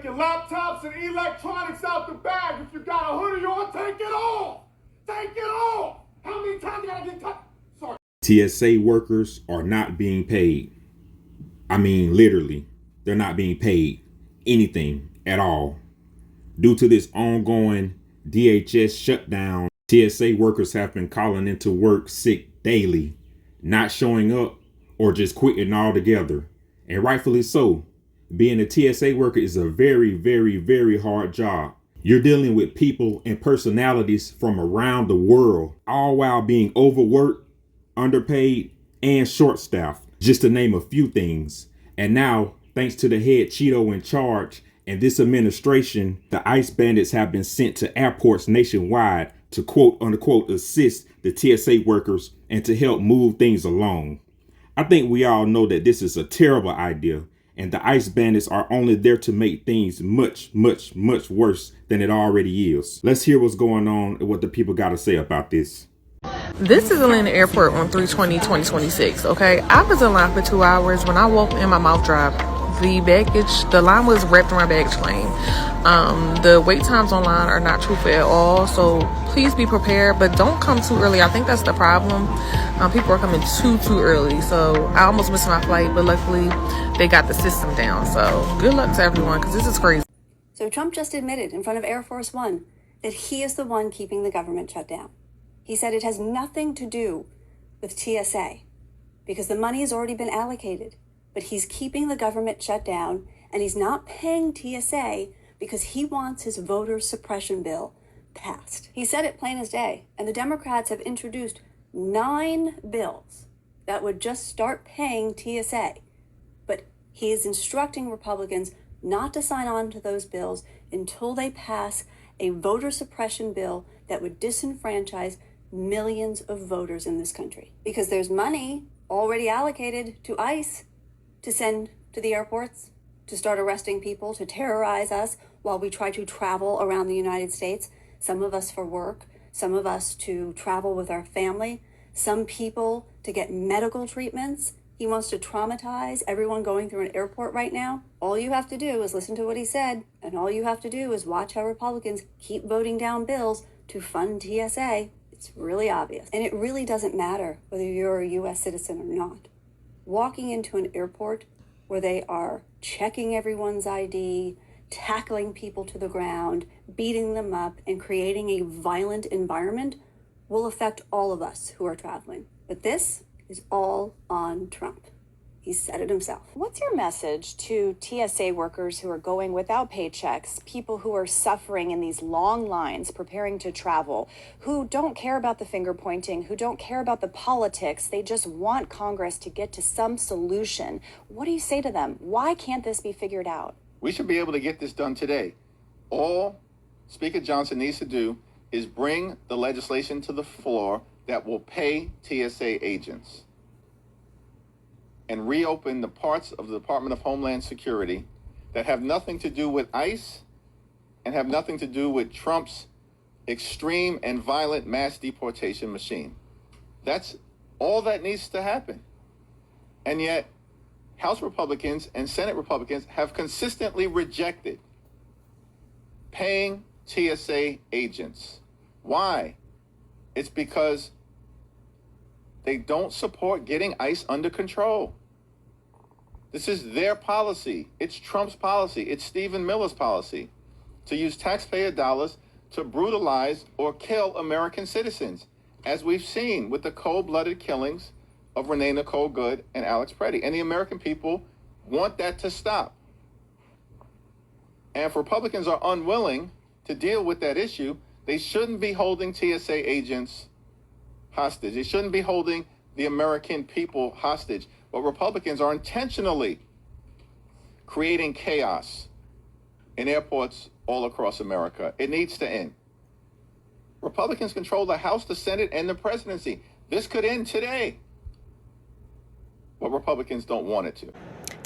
your laptops and electronics out the bag. If you got a hoodie on, take it off. Take it off. How many times did I get cut? Sorry. TSA workers are not being paid. I mean, literally, they're not being paid anything at all. Due to this ongoing DHS shutdown, TSA workers have been calling into work sick daily, not showing up or just quitting altogether. And rightfully so. Being a TSA worker is a very, very, very hard job. You're dealing with people and personalities from around the world, all while being overworked, underpaid, and short-staffed, just to name a few things. And now, thanks to the head Cheeto in charge and this administration, the ICE bandits have been sent to airports nationwide to quote unquote assist the TSA workers and to help move things along. I think we all know that this is a terrible idea, and the ICE bandits are only there to make things much, much, much worse than it already is. Let's hear what's going on and what the people got to say about this. This is Atlanta Airport on 3/20/2026, okay? I was in line for 2 hours. When I walked in, my mouth dropped. The line was wrapped around baggage claim. The wait times online are not truthful at all, so please be prepared, but don't come too early. I think that's the problem. People are coming too early, so I almost missed my flight, but luckily they got the system down. So good luck to everyone, because this is crazy. So Trump just admitted in front of Air Force One that he is the one keeping the government shut down. He said it has nothing to do with TSA because the money has already been allocated, but he's keeping the government shut down, and he's not paying TSA because he wants his voter suppression bill passed. He said it plain as day, and the Democrats have introduced 9 bills that would just start paying TSA, but he is instructing Republicans not to sign on to those bills until they pass a voter suppression bill that would disenfranchise millions of voters in this country, because there's money already allocated to ICE to send to the airports to start arresting people, to terrorize us while we try to travel around the United States. Some of us for work, some of us to travel with our family, some people to get medical treatments. He wants to traumatize everyone going through an airport right now. All you have to do is listen to what he said, and all you have to do is watch how Republicans keep voting down bills to fund TSA. It's really obvious. And it really doesn't matter whether you're a U.S. citizen or not. Walking into an airport where they are checking everyone's ID, tackling people to the ground, beating them up, and creating a violent environment will affect all of us who are traveling. But this is all on Trump. He said it himself. What's your message to TSA workers who are going without paychecks, people who are suffering in these long lines preparing to travel, who don't care about the finger pointing, who don't care about the politics, they just want Congress to get to some solution? What do you say to them? Why can't this be figured out? We should be able to get this done today. All Speaker Johnson needs to do is bring the legislation to the floor that will pay TSA agents and reopen the parts of the Department of Homeland Security that have nothing to do with ICE and have nothing to do with Trump's extreme and violent mass deportation machine. That's all that needs to happen. And yet, House Republicans and Senate Republicans have consistently rejected paying TSA agents. Why? It's because they don't support getting ICE under control. This is their policy. It's Trump's policy. It's Stephen Miller's policy to use taxpayer dollars to brutalize or kill American citizens, as we've seen with the cold-blooded killings of Renee Nicole Good and Alex Preddy. And the American people want that to stop. And if Republicans are unwilling to deal with that issue, they shouldn't be holding TSA agents hostage. They shouldn't be holding the American people hostage. But Republicans are intentionally creating chaos in airports all across America. It needs to end. Republicans control the House, the Senate, and the presidency. This could end today. But Republicans don't want it to.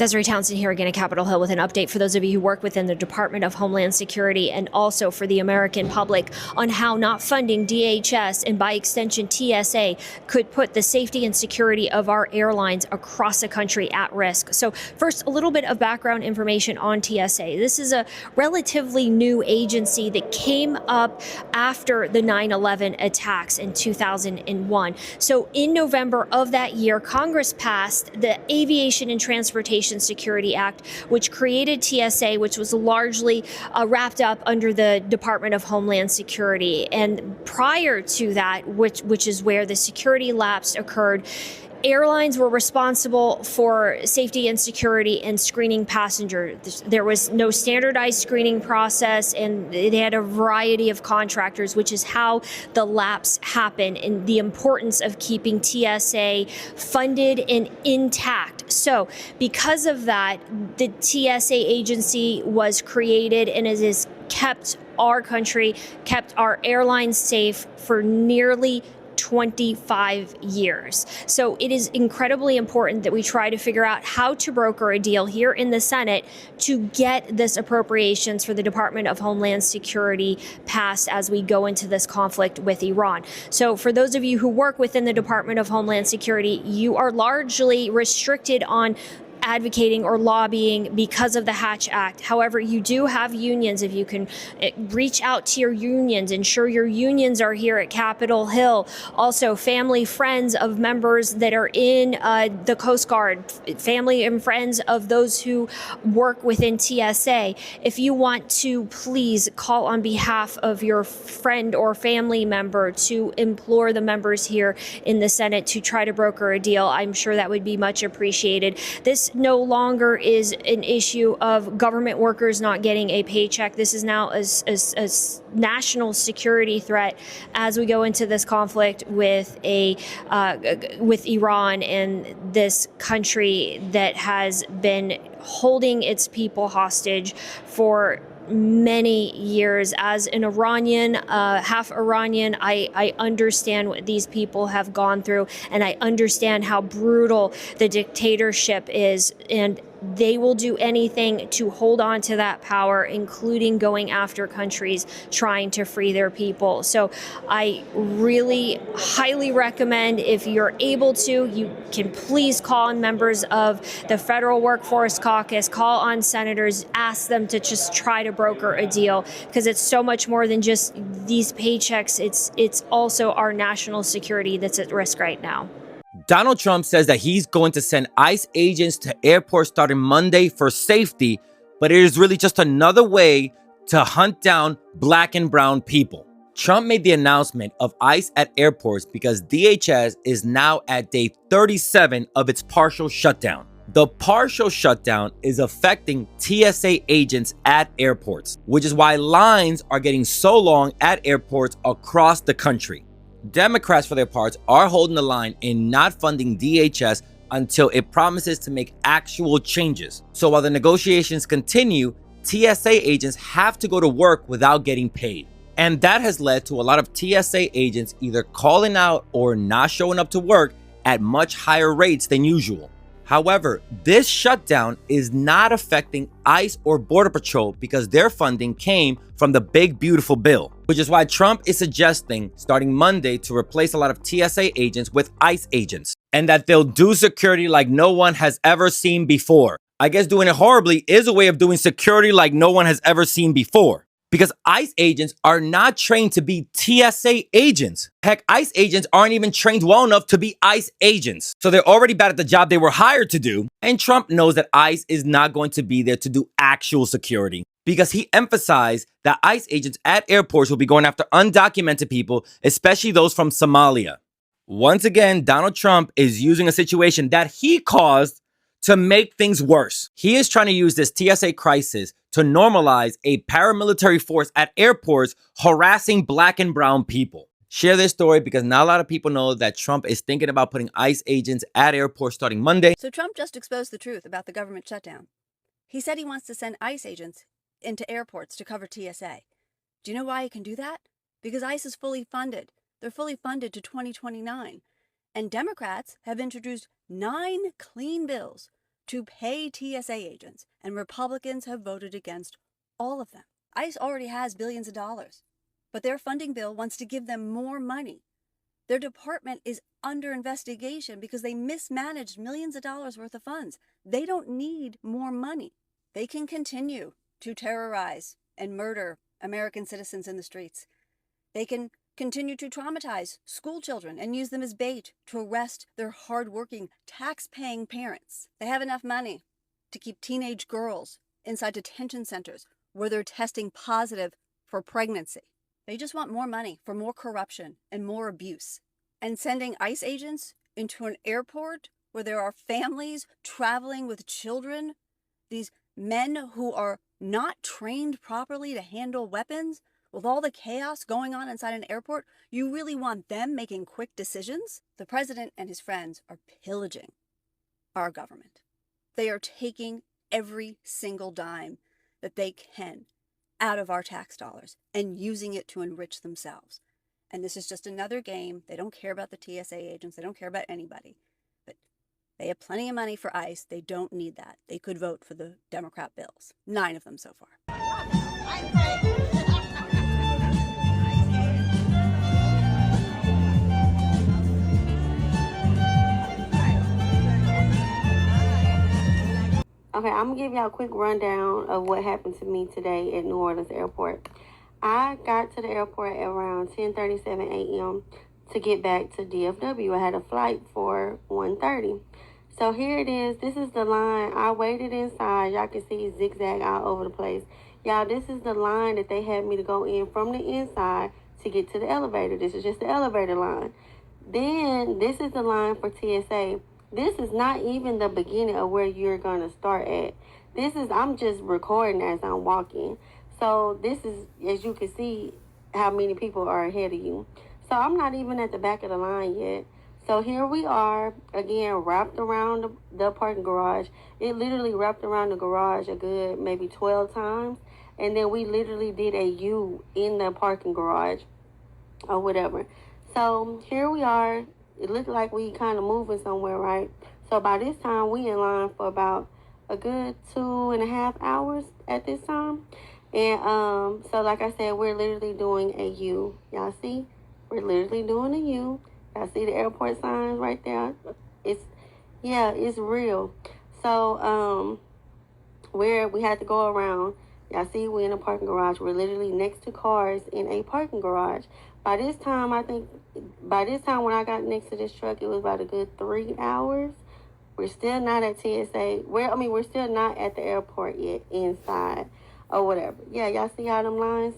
Desiree Townsend here again at Capitol Hill with an update for those of you who work within the Department of Homeland Security and also for the American public on how not funding DHS and by extension TSA could put the safety and security of our airlines across the country at risk. So first, a little bit of background information on TSA. This is a relatively new agency that came up after the 9/11 attacks in 2001. So in November of that year, Congress passed the Aviation and Transportation Security Act, which created TSA, which was largely wrapped up under the Department of Homeland Security. And prior to that, which is where the security lapse occurred, airlines were responsible for safety and security and screening passengers. There was no standardized screening process, and they had a variety of contractors, which is how the lapse happened and the importance of keeping TSA funded and intact. So because of that, the TSA agency was created and it has kept our country, kept our airlines safe for nearly 25 years. So it is incredibly important that we try to figure out how to broker a deal here in the Senate to get this appropriations for the Department of Homeland Security passed as we go into this conflict with Iran. So for those of you who work within the Department of Homeland Security, you are largely restricted on advocating or lobbying because of the Hatch Act. However, you do have unions. If you can reach out to your unions, ensure your unions are here at Capitol Hill. Also, family, friends of members that are in the Coast Guard, family and friends of those who work within TSA. If you want to, please call on behalf of your friend or family member to implore the members here in the Senate to try to broker a deal. I'm sure that would be much appreciated. This no longer is an issue of government workers not getting a paycheck. This is now a national security threat as we go into this conflict with Iran and this country that has been holding its people hostage for many years. As an Iranian, half Iranian, I understand what these people have gone through, and I understand how brutal the dictatorship is, and they will do anything to hold on to that power, including going after countries trying to free their people. So I really highly recommend, if you're able to, you can please call on members of the Federal Workforce Caucus, call on senators, ask them to just try to broker a deal, because it's so much more than just these paychecks. It's also our national security that's at risk right now. Donald Trump says that he's going to send ICE agents to airports starting Monday for safety, but it is really just another way to hunt down black and brown people. Trump made the announcement of ICE at airports because DHS is now at day 37 of its partial shutdown. The partial shutdown is affecting TSA agents at airports, which is why lines are getting so long at airports across the country. Democrats, for their parts, are holding the line in not funding DHS until it promises to make actual changes. So while the negotiations continue, TSA agents have to go to work without getting paid. And that has led to a lot of TSA agents either calling out or not showing up to work at much higher rates than usual. However, this shutdown is not affecting ICE or Border Patrol because their funding came from the big beautiful bill, which is why Trump is suggesting starting Monday to replace a lot of TSA agents with ICE agents, and that they'll do security like no one has ever seen before. I guess doing it horribly is a way of doing security like no one has ever seen before, because ICE agents are not trained to be TSA agents. Heck, ICE agents aren't even trained well enough to be ICE agents. So they're already bad at the job they were hired to do. And Trump knows that ICE is not going to be there to do actual security, because he emphasized that ICE agents at airports will be going after undocumented people, especially those from Somalia. Once again, Donald Trump is using a situation that he caused to make things worse. He is trying to use this TSA crisis to normalize a paramilitary force at airports harassing black and brown people. Share this story because not a lot of people know that Trump is thinking about putting ICE agents at airports starting Monday. So Trump just exposed the truth about the government shutdown. He said he wants to send ICE agents into airports to cover TSA. Do you know why he can do that? Because ICE is fully funded. They're fully funded to 2029. And Democrats have introduced 9 clean bills to pay TSA agents, and Republicans have voted against all of them. ICE already has billions of dollars, but their funding bill wants to give them more money. Their department is under investigation because they mismanaged millions of dollars worth of funds. They don't need more money. They can continue to terrorize and murder American citizens in the streets. They can continue to traumatize school children and use them as bait to arrest their hardworking, tax-paying parents. They have enough money to keep teenage girls inside detention centers where they're testing positive for pregnancy. They just want more money for more corruption and more abuse. And sending ICE agents into an airport where there are families traveling with children, these men who are not trained properly to handle weapons, with all the chaos going on inside an airport, you really want them making quick decisions? The president and his friends are pillaging our government. They are taking every single dime that they can out of our tax dollars and using it to enrich themselves. And this is just another game. They don't care about the TSA agents. They don't care about anybody. But they have plenty of money for ICE. They don't need that. They could vote for the Democrat bills. 9 of them so far. Okay, I'm going to give y'all a quick rundown of what happened to me today at New Orleans Airport. I got to the airport at around 10:37 a.m. to get back to DFW. I had a flight for 1:30. So here it is. This is the line. I waited inside. Y'all can see zigzag all over the place. Y'all, this is the line that they had me to go in from the inside to get to the elevator. This is just the elevator line. Then this is the line for TSA. This is not even the beginning of where you're going to start at. I'm just recording as I'm walking. So this is, as you can see, how many people are ahead of you. So I'm not even at the back of the line yet. So here we are, again, wrapped around the parking garage. It literally wrapped around the garage a good maybe 12 times. And then we literally did a U in the parking garage or whatever. So here we are. It looked like we kind of moving somewhere, right? So by this time, we in line for about a good 2.5 hours at this time. And so like I said, we're literally doing a U. Y'all see? We're literally doing a U. Y'all see the airport signs right there? It's real. So we had to go around. Y'all see we're in a parking garage. We're literally next to cars in a parking garage. By this time when I got next to this truck, it was about a good 3 hours. We're still not at TSA. We're still not at the airport yet, inside or whatever. Yeah, y'all see all them lines?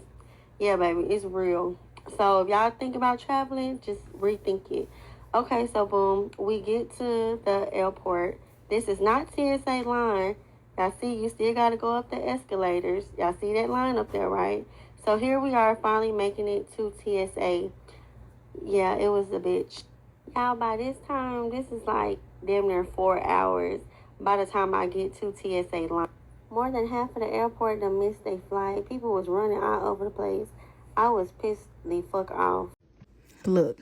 Yeah, baby, it's real. So if y'all think about traveling, just rethink it. Okay, so boom, we get to the airport. This is not TSA line. Y'all see, you still got to go up the escalators. Y'all see that line up there, right? So here we are finally making it to TSA. Yeah, it was a bitch. Y'all, by this time, this is like damn near 4 hours by the time I get to TSA line. More than half of the airport done missed their flight. People was running all over the place. I was pissed the fuck off. Look,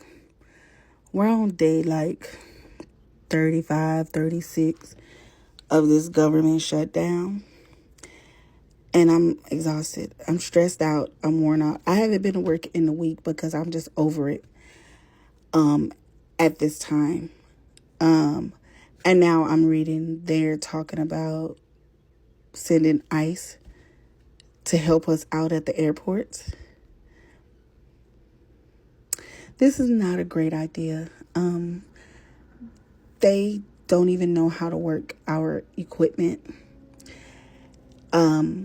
we're on day like 35, 36 of this government shutdown. And I'm exhausted. I'm stressed out. I'm worn out. I haven't been to work in a week because I'm just over it at this time. And now I'm reading they're talking about sending ICE to help us out at the airports. This is not a great idea. They don't even know how to work our equipment.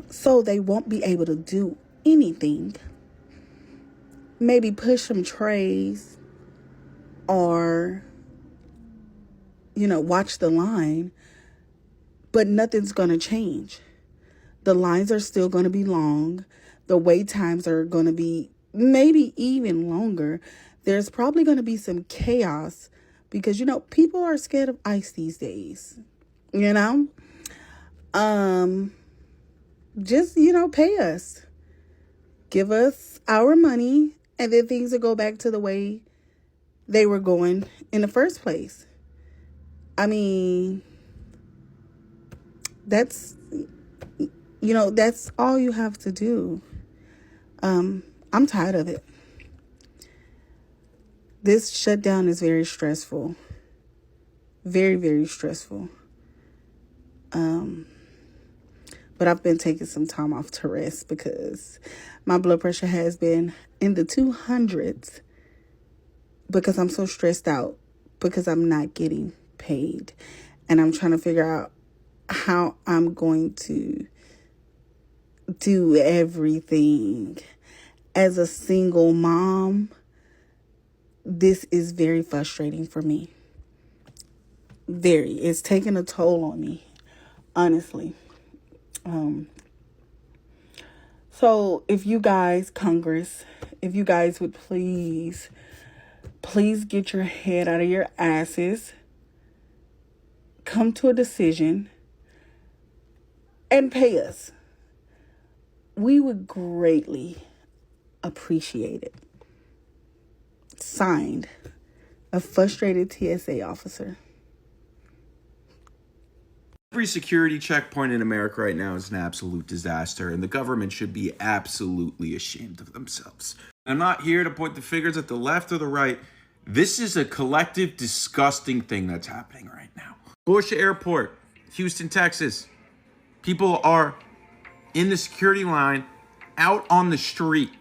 So they won't be able to do anything. Maybe push some trays or, watch the line, but nothing's going to change. The lines are still going to be long. The wait times are going to be maybe even longer. There's probably going to be some chaos because, people are scared of ICE these days, Just, pay us. Give us our money, and then things will go back to the way they were going in the first place. I mean, That's, that's all you have to do. I'm tired of it. This shutdown is very stressful. Very, very stressful. But I've been taking some time off to rest because my blood pressure has been in the 200s because I'm so stressed out because I'm not getting paid. And I'm trying to figure out how I'm going to do everything. As a single mom, this is very frustrating for me. Very. It's taking a toll on me, honestly. So if you guys, Congress, if you guys would please get your head out of your asses, come to a decision, and pay us. We would greatly appreciate it. Signed, a frustrated TSA officer. Every security checkpoint in America right now is an absolute disaster, and the government should be absolutely ashamed of themselves. I'm not here to point the fingers at the left or the right. This is a collective, disgusting thing that's happening right now. Bush Airport, Houston, Texas. People are in the security line, out on the street.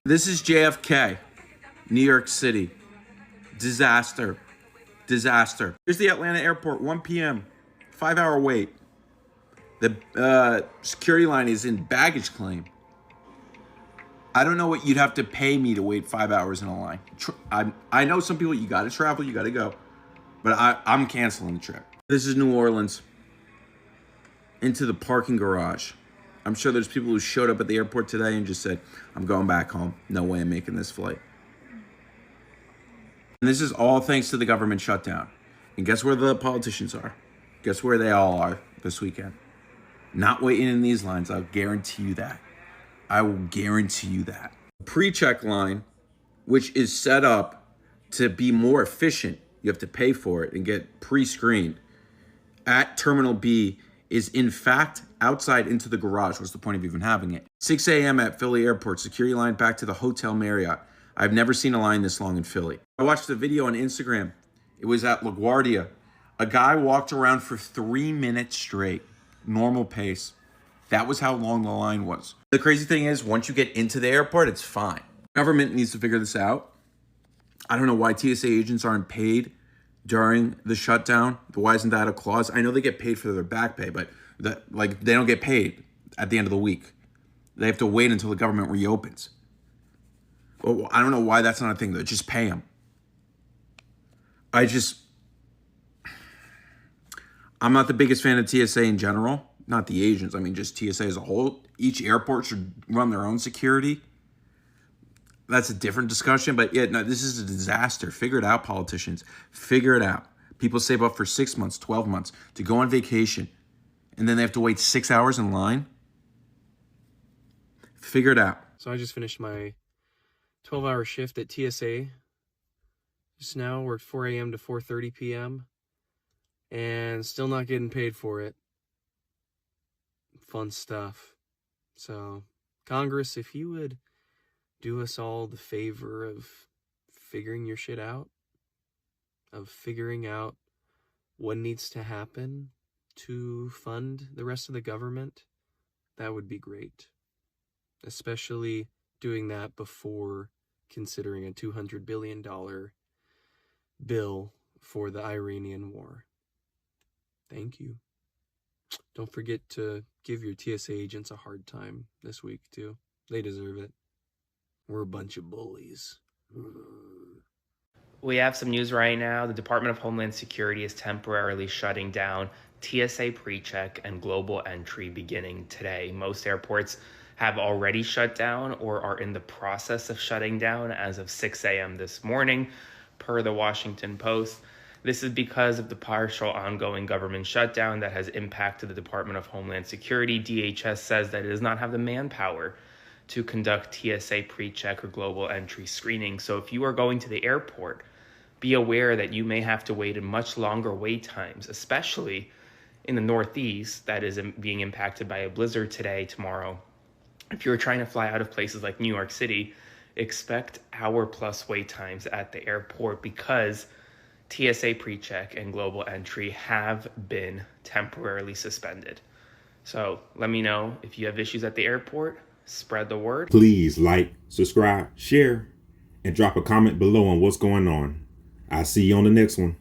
This is JFK, New York City. Disaster. Disaster. Here's the Atlanta airport, 1 p.m. 5-hour wait. The security line is in baggage claim. I don't know what you'd have to pay me to wait 5 hours in a line. I know some people, you got to travel, you got to go. But I'm canceling the trip. This is New Orleans. Into the parking garage. I'm sure there's people who showed up at the airport today and just said, I'm going back home. No way I'm making this flight. And this is all thanks to the government shutdown. And guess where the politicians are? Guess where they all are this weekend? Not waiting in these lines. I'll guarantee you that. I will guarantee you that. Pre-check line, which is set up to be more efficient, you have to pay for it and get pre-screened, at Terminal B is in fact outside into the garage. What's the point of even having it? 6 a.m. at Philly Airport, security line back to the Hotel Marriott. I've never seen a line this long in Philly. I watched a video on Instagram. It was at LaGuardia. A guy walked around for 3 minutes straight, normal pace. That was how long the line was. The crazy thing is, once you get into the airport, it's fine. Government needs to figure this out. I don't know why TSA agents aren't paid during the shutdown. Why isn't that a clause? I know they get paid for their back pay, but they don't get paid at the end of the week. They have to wait until the government reopens. Well, I don't know why that's not a thing, though. Just pay them. I'm not the biggest fan of TSA in general. Not the agents. I mean, just TSA as a whole. Each airport should run their own security. That's a different discussion. But yeah, no, this is a disaster. Figure it out, politicians. Figure it out. People save up for 6 months, 12 months to go on vacation. And then they have to wait 6 hours in line. Figure it out. So I just finished my 12-hour shift at TSA. Just now, worked 4 a.m. to 4:30 p.m. And still not getting paid for it. Fun stuff. So, Congress, if you would do us all the favor of figuring your shit out, of figuring out what needs to happen to fund the rest of the government, that would be great. Especially doing that before considering a $200 billion bill for the Iranian war. Thank you. Don't forget to give your TSA agents a hard time this week, too. They deserve it. We're a bunch of bullies. We have some news right now. The Department of Homeland Security is temporarily shutting down TSA PreCheck and Global Entry beginning today. Most airports have already shut down or are in the process of shutting down as of 6 a.m. this morning, per the Washington Post. This is because of the partial ongoing government shutdown that has impacted the Department of Homeland Security. DHS says that it does not have the manpower to conduct TSA PreCheck or Global Entry screening. So if you are going to the airport, be aware that you may have to wait in much longer wait times, especially in the Northeast that is being impacted by a blizzard today, tomorrow, if you're trying to fly out of places like New York City, expect hour-plus wait times at the airport because TSA PreCheck and Global Entry have been temporarily suspended. So let me know if you have issues at the airport. Spread the word. Please like, subscribe, share, and drop a comment below on what's going on. I'll see you on the next one.